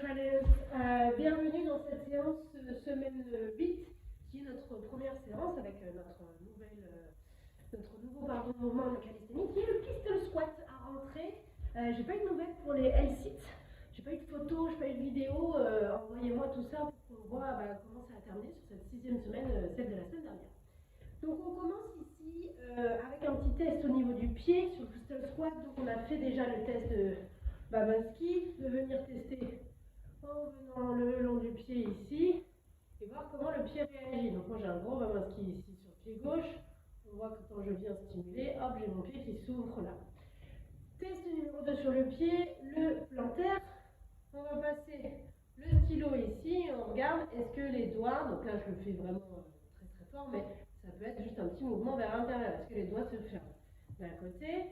Challenge. Bienvenue dans cette séance semaine 8, qui est notre première séance avec notre nouveau mouvement de calisthénie, qui est le pistol squat à rentrer. J'ai pas eu de nouvelles pour les L-sit, j'ai pas eu de photos, j'ai pas eu de vidéos. Envoyez-moi tout ça pour qu'on voit comment ça a terminé sur cette 6e semaine, celle de la semaine dernière. Donc on commence ici avec un petit test au niveau du pied sur le pistol squat. Donc on a fait déjà le test de Babinski, de venir tester en venant le long du pied ici et voir comment le pied réagit. Donc moi j'ai un gros Babinski ici sur le pied gauche. On voit que quand je viens stimuler, hop, j'ai mon pied qui s'ouvre là. Test numéro 2 sur le pied, le plantaire. On va passer le stylo ici et on regarde est-ce que les doigts, donc là je le fais vraiment très très fort, mais ça peut être juste un petit mouvement vers l'intérieur. Est-ce que les doigts se ferment d'un côté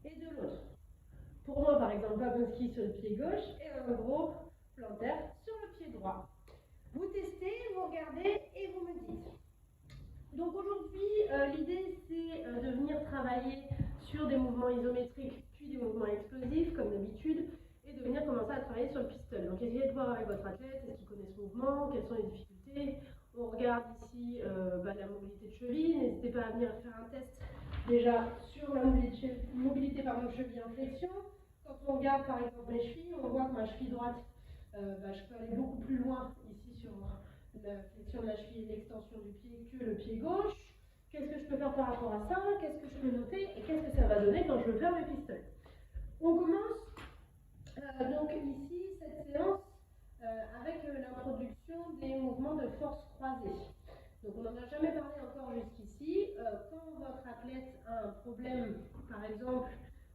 et de l'autre? Pour moi, par exemple, Babinski sur le pied gauche et un gros plantaire sur le pied droit. Vous testez, vous regardez et vous me dites. Donc aujourd'hui, l'idée c'est de venir travailler sur des mouvements isométriques puis des mouvements explosifs comme d'habitude et de venir commencer à travailler sur le pistol. Donc essayez de voir avec votre athlète, est-ce qu'il connaît ce mouvement, quelles sont les difficultés. On regarde ici la mobilité de cheville. N'hésitez pas à venir faire un test déjà sur la mobilité cheville en flexion. Quand on regarde par exemple mes chevilles, on voit que ma cheville droite, je peux aller beaucoup plus loin ici sur la flexion de la cheville et l'extension du pied que le pied gauche. Qu'est-ce que je peux faire par rapport à ça? Qu'est-ce que je peux noter? Et qu'est-ce que ça va donner quand je veux faire mes pistoles? On commence donc ici cette séance avec l'introduction des mouvements de force croisée. Donc on n'en a jamais parlé encore jusqu'ici. Quand votre athlète a un problème, par exemple,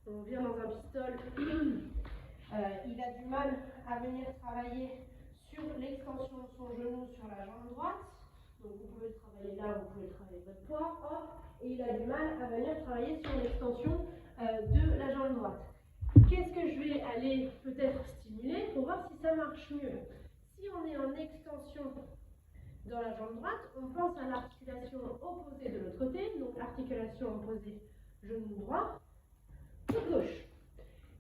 on vient dans un pistol, il a du mal à venir travailler sur l'extension de son genou sur la jambe droite. Donc vous pouvez le travailler là, vous pouvez le travailler avec votre poids, hop, et il a du mal à venir travailler sur l'extension de la jambe droite. Qu'est-ce que je vais aller peut-être stimuler pour voir si ça marche mieux? Si on est en extension dans la jambe droite, on pense à l'articulation opposée de l'autre côté, donc articulation opposée, genou droit, coude gauche.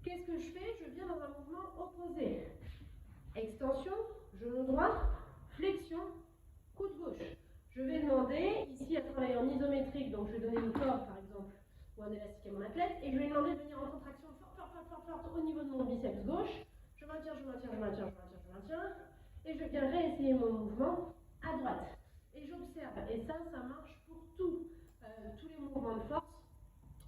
Qu'est-ce que je fais? Je viens dans un mouvement opposé. Extension, genou droit, flexion, coude gauche. Je vais demander ici à travailler en isométrique, donc je vais donner une corde par exemple, ou un élastique à mon athlète, et je vais demander de venir en contraction forte au niveau de mon biceps gauche. Je maintiens, et je viens réessayer mon mouvement à droite. Et j'observe, et ça marche pour tous les mouvements de force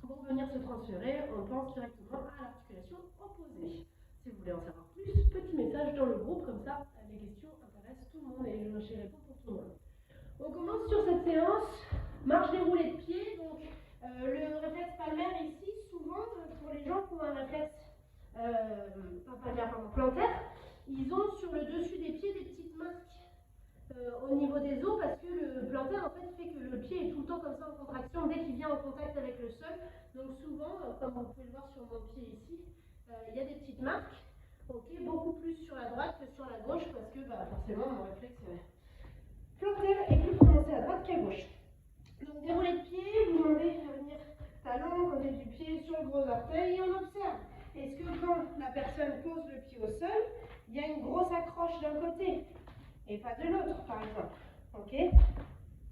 vont venir se transférer, on pense directement à l'articulation opposée. Si vous voulez en savoir plus, petit message dans le groupe, comme ça les questions intéressent tout le monde et je réponds pour tout le monde. On commence sur cette séance, marche déroulée de pied. Donc le réflexe palmaire ici, souvent pour les gens qui ont un réflexe plantaire, ils ont sur le dessus des pieds des petites marques au niveau des os parce que le plantaire en fait que le pied est tout le temps comme ça en contraction dès qu'il vient en contact avec le sol. Donc souvent, comme vous pouvez le voir sur mon pied ici, il y a des petites marques, beaucoup plus sur la droite que sur la gauche parce que forcément mon réflexe plantaire est plus prononcé à droite qu'à gauche. Donc déroulé de pied, vous demandez de venir talon côté du pied sur le gros orteil et on observe. Est-ce que quand la personne pose le pied au sol, il y a une grosse accroche d'un côté et pas de l'autre, par exemple. Ok?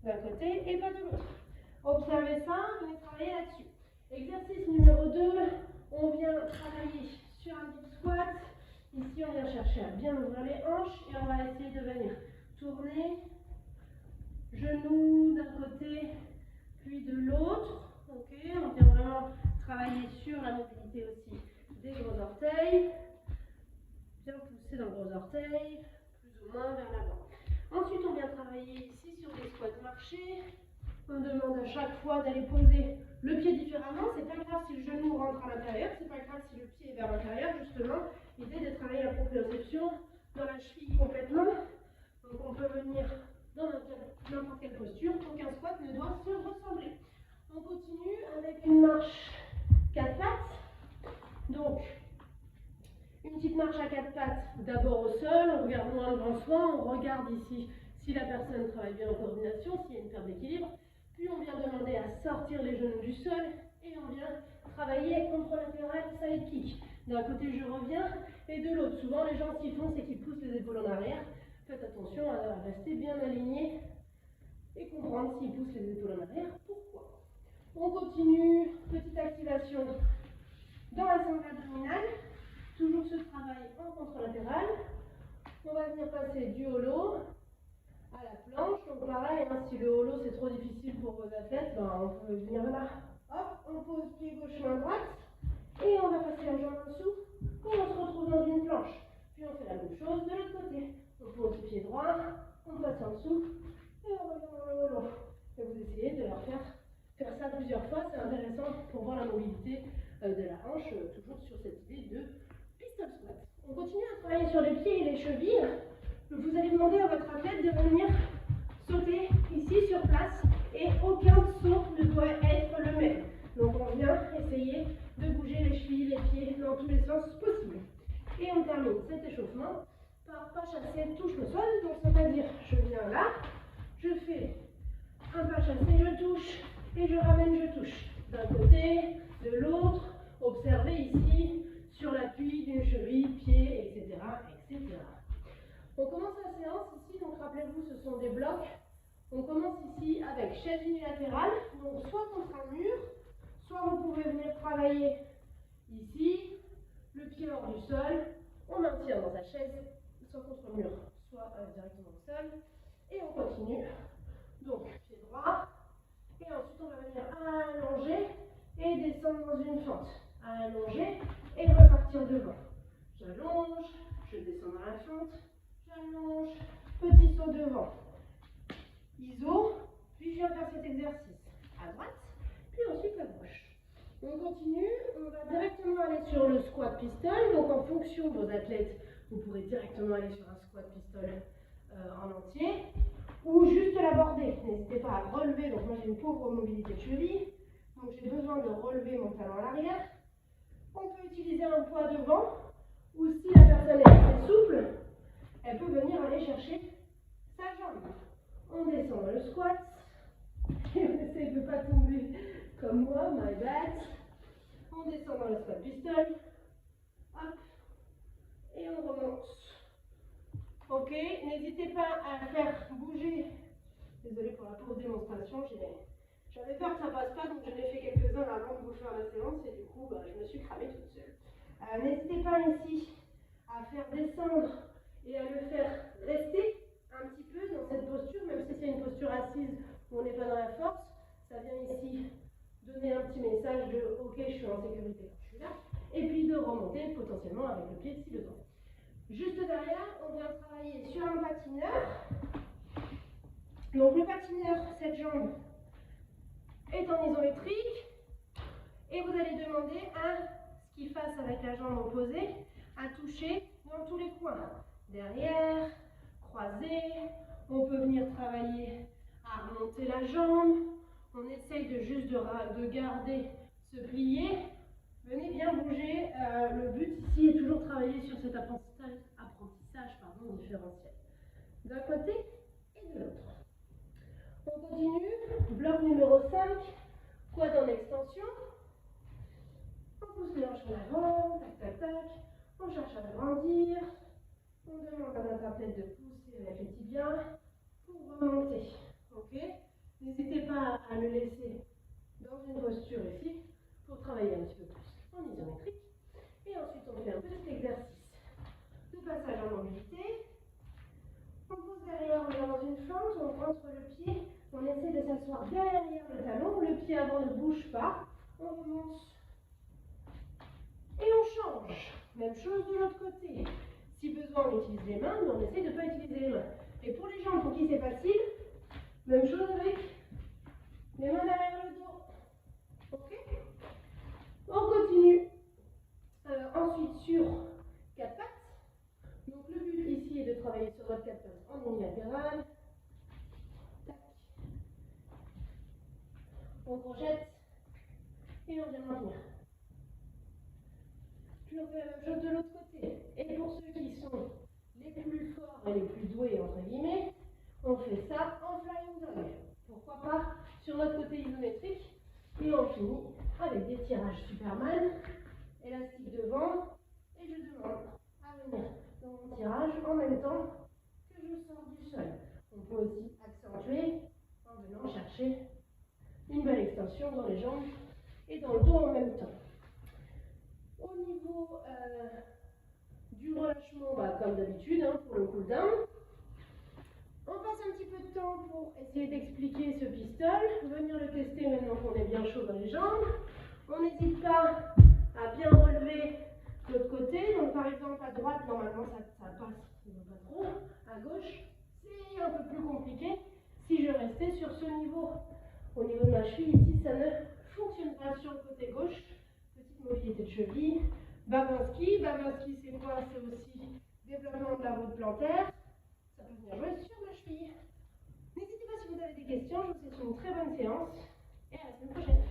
D'un côté et pas de l'autre. Observez ça, venez travailler là-dessus. Exercice numéro 2, on vient travailler sur un deep squat. Ici, on vient chercher à bien ouvrir les hanches et on va essayer de venir tourner, genoux d'un côté puis de l'autre. Ok? On vient vraiment travailler sur la mobilité aussi des gros orteils. Bien pousser dans le gros orteil, plus ou moins vers l'avant. Ensuite, on vient travailler ici sur des squats marchés. On demande à chaque fois d'aller poser le pied différemment. C'est pas grave si le genou rentre à l'intérieur, c'est pas grave si le pied est vers l'intérieur, justement. L'idée de travailler la proprioception dans la cheville complètement. Donc on peut venir dans n'importe quelle posture. Aucun squat ne doit se ressembler. On continue avec une marche 4 pattes. Donc, une petite marche à 4 pattes, d'abord au sol, on regarde loin devant soi, on regarde ici si la personne travaille bien en coordination, s'il y a une perte d'équilibre. Puis on vient demander à sortir les genoux du sol et on vient travailler contrôle latéral side kick. D'un côté, je reviens, et de l'autre. Souvent, les gens, ce qu'ils font, c'est qu'ils poussent les épaules en arrière. Faites attention à rester bien aligné et comprendre s'ils poussent les épaules en arrière, pourquoi. On continue, petite activation dans la sangle abdominale. Toujours ce travail en contralatéral. On va venir passer du holo à la planche. Donc pareil, hein, si le holo c'est trop difficile pour vos athlètes, ben, on peut venir là. Hop, on pose pied gauche, main droite. Et on va passer la jambe en dessous. Et on se retrouve dans une planche. Puis on fait la même chose de l'autre côté. On pose pied droit, on passe en dessous. Et on revient dans le holo. Et vous essayez de leur faire ça plusieurs fois. C'est intéressant pour voir la mobilité de la hanche, toujours sur cette idée de pistol squat. On continue à travailler sur les pieds et les chevilles. Vous allez demander à votre athlète de venir sauter ici sur place et aucun saut ne doit être le même. Donc on vient essayer de bouger les chevilles, les pieds dans tous les sens possibles. Et on termine cet échauffement par pas chassé, touche le sol. Donc c'est-à-dire je viens là, je fais un pas chassé, je touche et je ramène, je touche. D'un côté, de l'autre, observez ici sur l'appui d'une cheville, pied, etc., etc. On commence la séance ici, donc rappelez-vous, ce sont des blocs. On commence ici avec chaise unilatérale, donc soit contre un mur, soit vous pouvez venir travailler ici, le pied hors du sol, on maintient dans sa chaise, soit contre le mur, soit directement au sol, et on continue. Donc, pied droit, et ensuite on va venir allonger et descendre dans une fente. Allonger et repartir devant. J'allonge, je descends dans la fente, j'allonge, petit saut devant. Iso, puis je viens faire cet exercice à droite, puis ensuite à gauche. On continue, on va directement aller sur le squat pistol. Donc en fonction de vos athlètes, vous pourrez directement aller sur un squat pistol en entier, ou juste l'aborder. N'hésitez pas à relever, donc moi j'ai une pauvre mobilité de cheville, donc j'ai besoin de relever mon talon à l'arrière. On peut utiliser un poids devant, ou si la personne est assez souple, elle peut venir aller chercher sa jambe. On descend dans le squat, et on essaie de ne pas tomber comme moi, my bad. On descend dans le squat pistol, hop, et on remonte. Ok, n'hésitez pas à faire bouger. Désolée pour la pauvre démonstration, j'avais peur que ça passe pas, donc j'en ai fait quelques-uns avant de vous faire la séance, et du coup, je me suis cramée toute seule. N'hésitez pas ici à faire descendre et à le faire rester un petit peu dans cette posture, même si c'est une posture assise où on n'est pas dans la force, ça vient ici donner un petit message de ok, je suis en sécurité quand je suis là, et puis de remonter potentiellement avec le pied si besoin. Juste derrière, on vient travailler sur un patineur. Donc le patineur, cette jambe est en isométrique, et vous allez demander à ce qu'il fasse avec la jambe opposée, à toucher dans tous les coins. Derrière, croisé, on peut venir travailler à remonter la jambe, on essaye de juste de garder ce plié. Venez bien bouger, le but ici est toujours de travailler sur cet apprentissage différentiel. D'un côté et de l'autre. On continue, bloc numéro 5, quad en extension. On pousse les hanches en avant, tac tac tac, on cherche à agrandir. On demande à notre athlète de pousser avec les tibias pour remonter. Ok? N'hésitez pas à le laisser dans une posture ici pour travailler un petit peu plus en isométrique. Et ensuite, on fait un petit exercice de passage en mobilité. On pose derrière, on vient dans une fente, on rentre le pied, on essaie de s'asseoir derrière le talon, le pied avant ne bouge pas, on remonte et on change. Même chose de l'autre côté. Si besoin, on utilise les mains, mais on essaie de ne pas utiliser les mains. Et pour les gens pour qui c'est facile, même chose avec les mains derrière le dos. Ok? On continue. Ensuite sur 4 pattes. Donc le but ici est de travailler sur votre 4 pattes en unilatéral. Tac. On projette et on vient maintenir. Puis on fait la même chose de l'autre côté. Et pour ceux qui sont les plus forts et les plus doués, entre guillemets, on fait ça en flying dog. Pourquoi pas sur notre côté isométrique. Et on finit avec des tirages Superman, élastique devant, dans les jambes et dans le dos en même temps. Au niveau du relâchement, comme d'habitude, pour le cool-down, on passe un petit peu de temps pour essayer d'expliquer ce pistol, venir le tester maintenant qu'on est bien chaud dans les jambes. On n'hésite pas à bien relever l'autre côté. Donc par exemple à droite, normalement ça passe, pas trop. À gauche, c'est un peu plus compliqué. Si je restais sur ce niveau, au niveau de ma cheville, ici ça ne fonctionne pas sur le côté gauche. Petite mobilité de cheville. Babinski, Babinski c'est quoi? C'est aussi développement de la voûte plantaire. Ça peut venir jouer sur ma cheville. N'hésitez pas si vous avez des questions, je vous souhaite une très bonne séance et à la semaine prochaine.